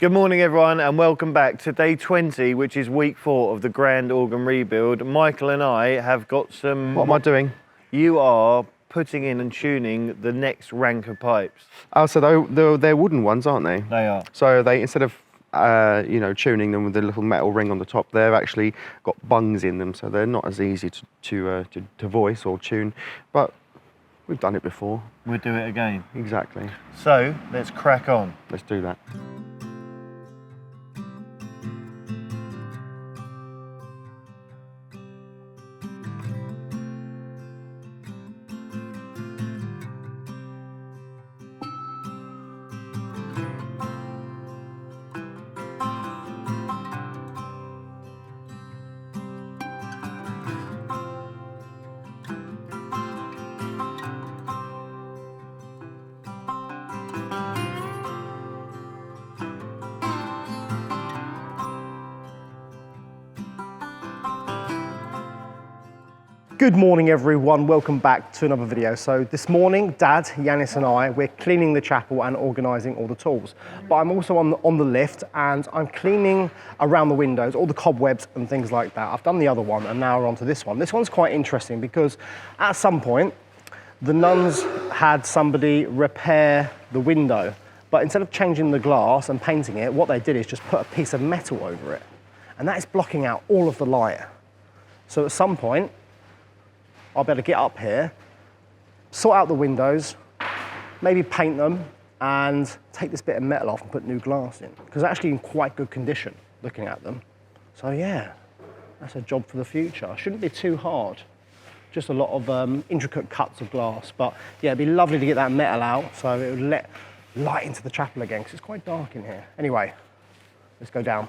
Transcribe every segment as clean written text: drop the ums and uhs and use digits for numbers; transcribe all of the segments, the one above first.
Good morning everyone and welcome back to day 20, which is week 4 of the Grand Organ rebuild. Michael and I have got some... What am I doing? You are putting in and tuning the next rank of pipes. Oh, so they're wooden ones, aren't they? They are. So they, instead of tuning them with the little metal ring on the top, they've actually got bungs in them, so they're not as easy to voice or tune. But we've done it before. We'll do it again. Exactly. So let's crack on. Let's do that. Good morning everyone, welcome back to another video. So this morning, Dad, Yanis and I, we're cleaning the chapel and organising all the tools. But I'm also on the lift and I'm cleaning around the windows, all the cobwebs and things like that. I've done the other one and now we're on to this one. This one's quite interesting because at some point, the nuns had somebody repair the window. But instead of changing the glass and painting it, what they did is just put a piece of metal over it. And that is blocking out all of the light. So at some point, I'll be able to get up here, sort out the windows, maybe paint them, and take this bit of metal off and put new glass in. Because they're actually in quite good condition, looking at them. So yeah, that's a job for the future. Shouldn't be too hard. Just a lot of intricate cuts of glass. But yeah, it'd be lovely to get that metal out so it would let light into the chapel again, because it's quite dark in here. Anyway, let's go down.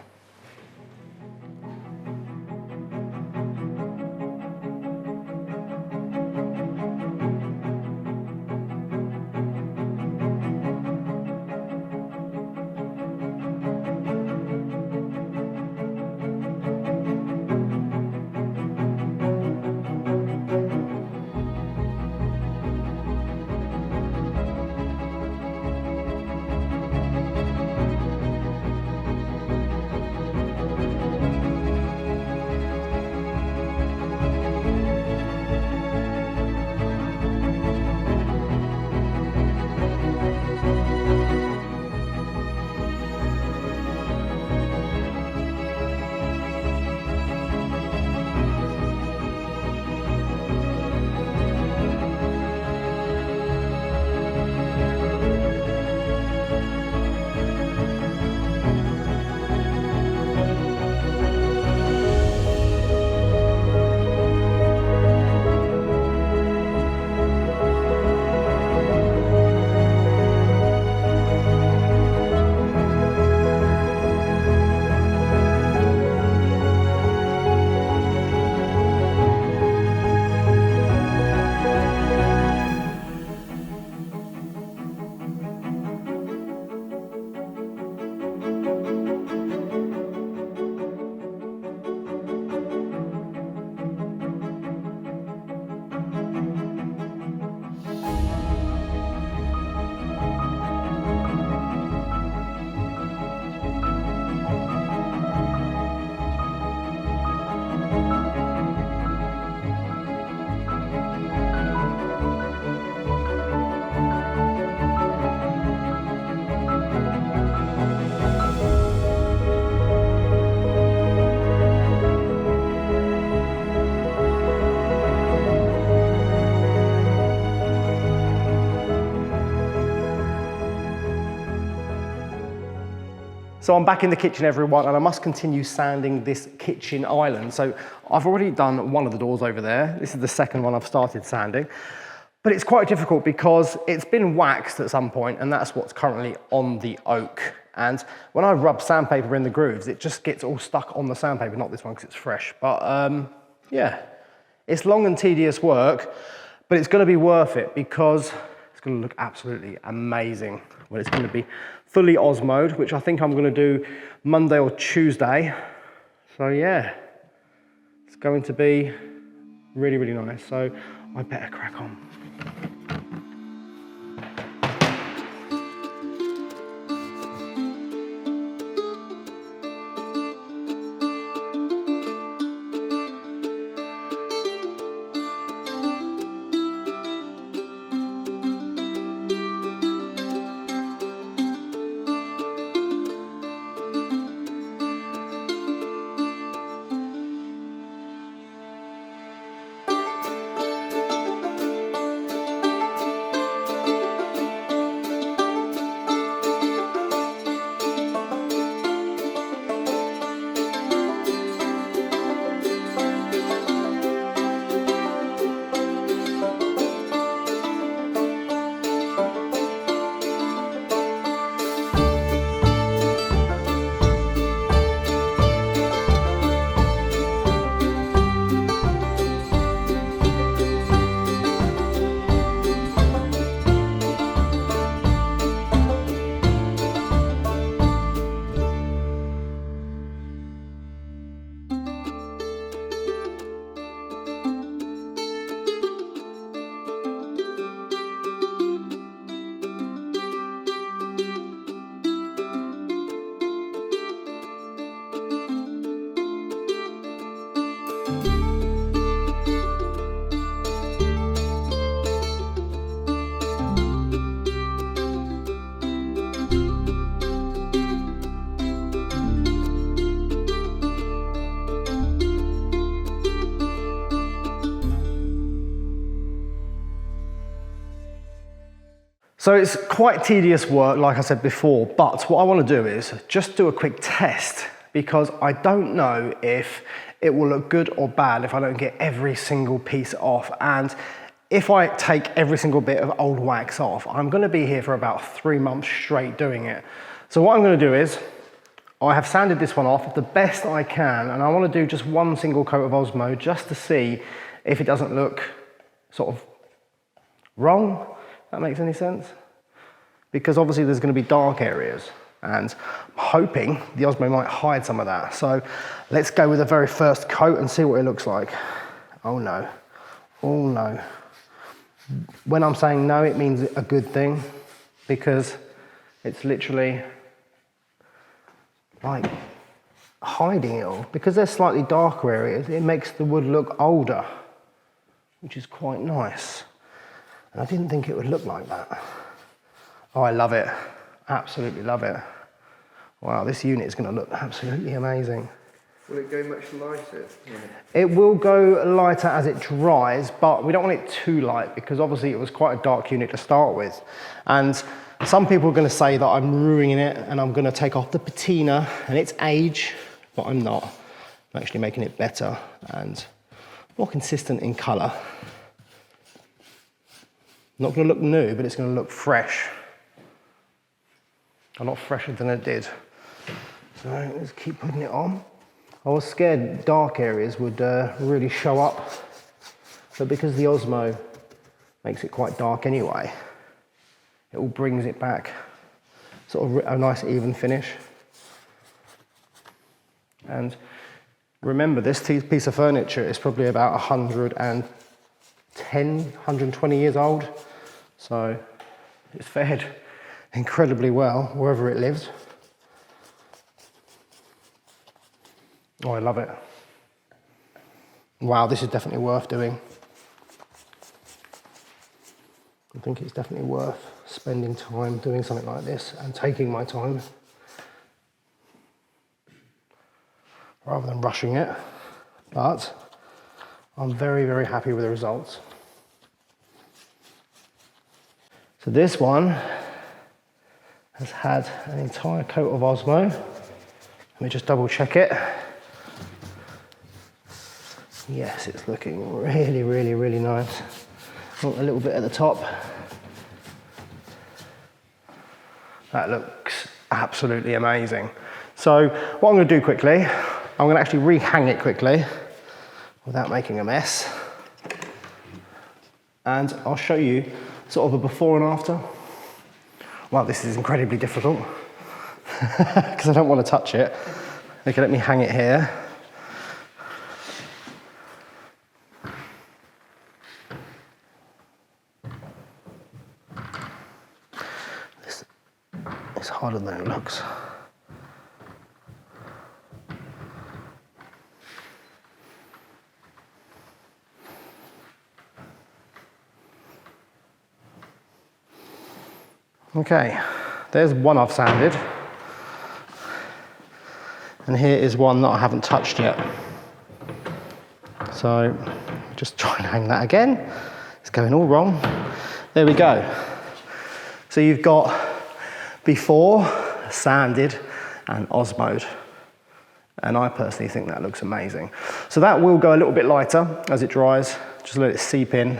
So I'm back in the kitchen, everyone, and I must continue sanding this kitchen island. So I've already done one of the doors over there. This is the second one I've started sanding. But it's quite difficult because it's been waxed at some point, and that's what's currently on the oak. And when I rub sandpaper in the grooves, it just gets all stuck on the sandpaper, not this one because it's fresh. But yeah, it's long and tedious work, but it's gonna be worth it because it's gonna look absolutely amazing when it's gonna be fully osmoed, which I think I'm gonna do Monday or Tuesday. So yeah, it's going to be really, really nice. So I better crack on. So it's quite tedious work, like I said before, but what I want to do is just do a quick test because I don't know if it will look good or bad if I don't get every single piece off. And if I take every single bit of old wax off, I'm going to be here for about 3 months straight doing it. So what I'm going to do is, I have sanded this one off the best I can, and I want to do just one single coat of Osmo just to see if it doesn't look sort of wrong, if that makes any sense. Because obviously there's going to be dark areas, and I'm hoping the Osmo might hide some of that. So let's go with the very first coat and see what it looks like. Oh no, oh no. When I'm saying no, it means a good thing, because it's literally like hiding it all. Because there's slightly darker areas, it makes the wood look older, which is quite nice. And I didn't think it would look like that. Oh, I love it. Absolutely love it. Wow, this unit is going to look absolutely amazing. Will it go much lighter? It will go lighter as it dries, but we don't want it too light because obviously it was quite a dark unit to start with. And some people are going to say that I'm ruining it and I'm going to take off the patina and its age, but I'm not. I'm actually making it better and more consistent in colour. Not going to look new, but it's going to look fresh. A lot fresher than it did. So let's keep putting it on. I was scared dark areas would really show up, but because the Osmo makes it quite dark anyway, it all brings it back, sort of a nice even finish. And remember, this piece of furniture is probably about 110, 120 years old, so it's fared incredibly well wherever it lives. Oh, I love it. Wow, this is definitely worth doing. I think it's definitely worth spending time doing something like this and taking my time rather than rushing it. But I'm very, very happy with the results. So this one has had an entire coat of Osmo. Let me just double check it. Yes, it's looking really, really, really nice. Oh, a little bit at the top. That looks absolutely amazing. So what I'm going to do quickly, I'm going to actually rehang it quickly without making a mess. And I'll show you sort of a before and after. Well, this is incredibly difficult because I don't want to touch it. Okay, let me hang it here. It's harder than it looks. Okay, there's one I've sanded. And here is one that I haven't touched yet. So just try and hang that again. It's going all wrong. There we go. So you've got before, sanded, and Osmoed. And I personally think that looks amazing. So that will go a little bit lighter as it dries. Just let it seep in.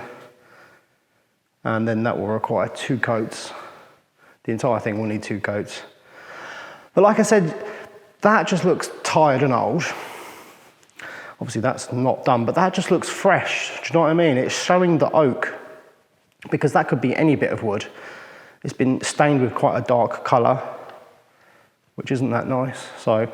And then that will require 2 coats. The entire thing will need 2 coats. But like I said, that just looks tired and old. Obviously that's not done, but that just looks fresh. Do you know what I mean? It's showing the oak, because that could be any bit of wood. It's been stained with quite a dark colour, which isn't that nice. So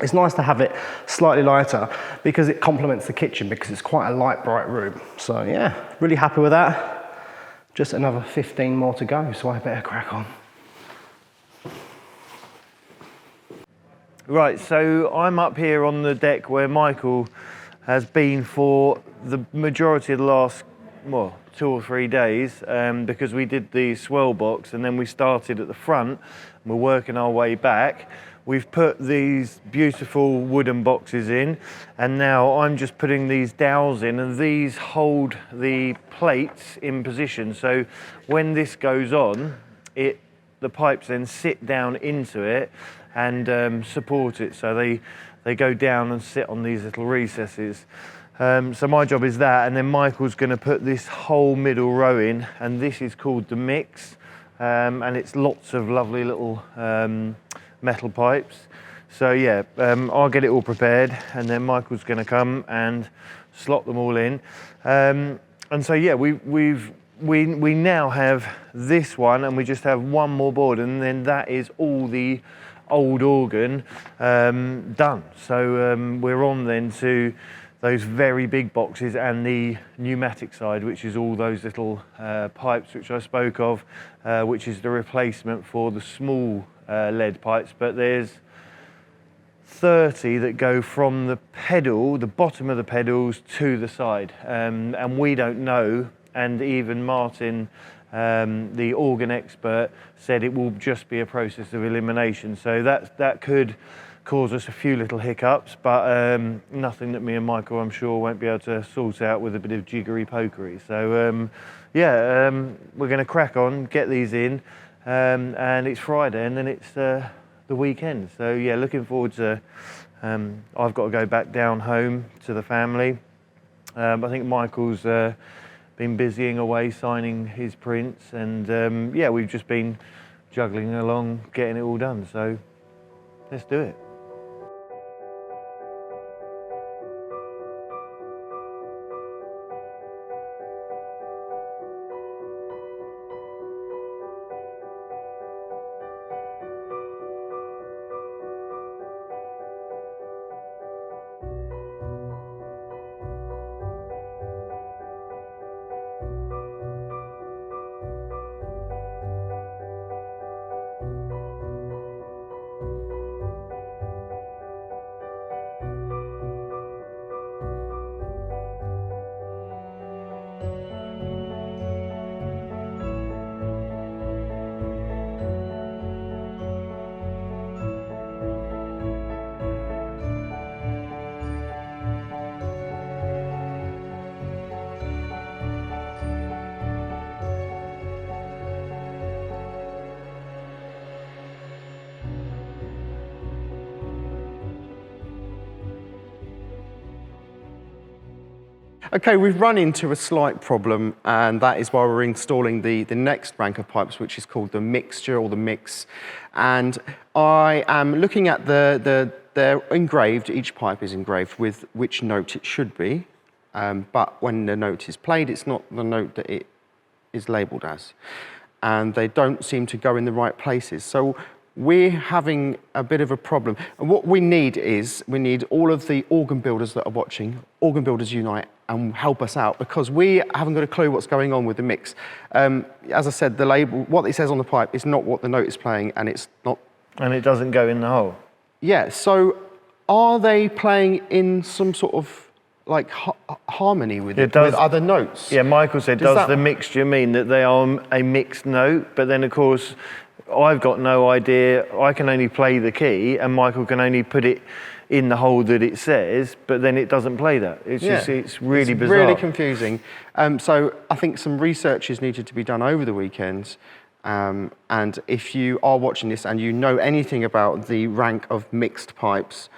it's nice to have it slightly lighter because it complements the kitchen, because it's quite a light, bright room. So yeah, really happy with that. Just another 15 more to go, so I better crack on. Right, so I'm up here on the deck where Michael has been for the majority of the last, well, 2 or 3 days, because we did the swell box and then we started at the front and we're working our way back. we've put these beautiful wooden boxes in, and now I'm just putting these dowels in, and these hold the plates in position. So when this goes on, the pipes then sit down into it and support it. So they go down and sit on these little recesses. So my job is that, and then Michael's going to put this whole middle row in, and this is called the mix, and it's lots of lovely little metal pipes. So yeah, I'll get it all prepared, and then Michael's going to come and slot them all in. And so yeah, we now have this one, and we just have one more board, and then that is all the old organ done. So we're on then to those very big boxes and the pneumatic side, which is all those little pipes which I spoke of, which is the replacement for the small lead pipes. But there's 30 that go from the pedal, the bottom of the pedals, to the side, and we don't know. And even Martin, the organ expert, said it will just be a process of elimination. So that could cause us a few little hiccups, but nothing that me and Michael, I'm sure, won't be able to sort out with a bit of jiggery pokery. So we're going to crack on, get these in, and it's Friday, and then it's the weekend. So yeah, looking forward to. I've got to go back down home to the family. I think Michael's been busying away signing his prints, and yeah, we've just been juggling along, getting it all done. So let's do it. Okay, we've run into a slight problem, and that is why we're installing the next rank of pipes, which is called the mixture or the mix. And I am looking at they're engraved, each pipe is engraved with which note it should be, but when the note is played, it's not the note that it is labelled as. And they don't seem to go in the right places. So we're having a bit of a problem. And what we need is, we need all of the organ builders that are watching, Organ Builders Unite, and help us out, because we haven't got a clue what's going on with the mix. As I said, the label, what it says on the pipe is not what the note is playing, and it's not. And it doesn't go in the hole. Yeah, so are they playing in some sort of like harmony with it, with other notes? Yeah, Michael said, does the mixture mean that they are a mixed note? But then of course, I've got no idea. I can only play the key, and Michael can only put it in the hole that it says, but then it doesn't play that. It's just, it's really bizarre. Really confusing. So I think some research is needed to be done over the weekend. And if you are watching this and you know anything about the rank of mixed pipes,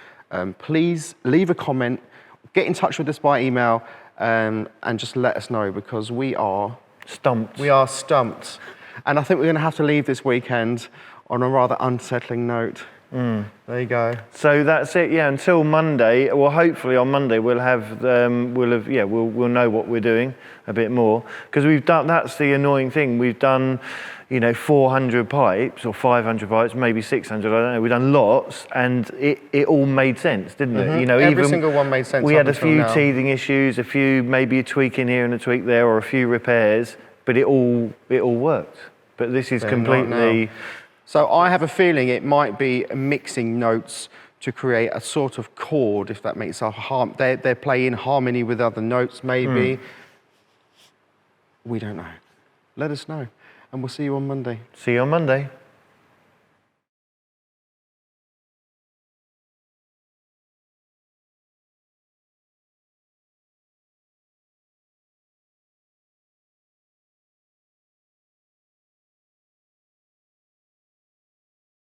please leave a comment, get in touch with us by email, and just let us know, because we are stumped. We are stumped. And I think we're going to have to leave this weekend on a rather unsettling note. There you go. So that's it. Yeah, until Monday. Well, hopefully on Monday we'll know what we're doing a bit more, because we've done. That's the annoying thing. We've done, 400 pipes or 500 pipes, maybe 600. I don't know. We've done lots, and it all made sense, didn't it? Every single one made sense. We had a few teething issues, a few maybe a tweak in here and a tweak there, or a few repairs, but it all worked. But this is completely. So I have a feeling it might be mixing notes to create a sort of chord, if that makes a they play in harmony with other notes, maybe. We don't know. Let us know, and we'll see you on Monday. See you on Monday.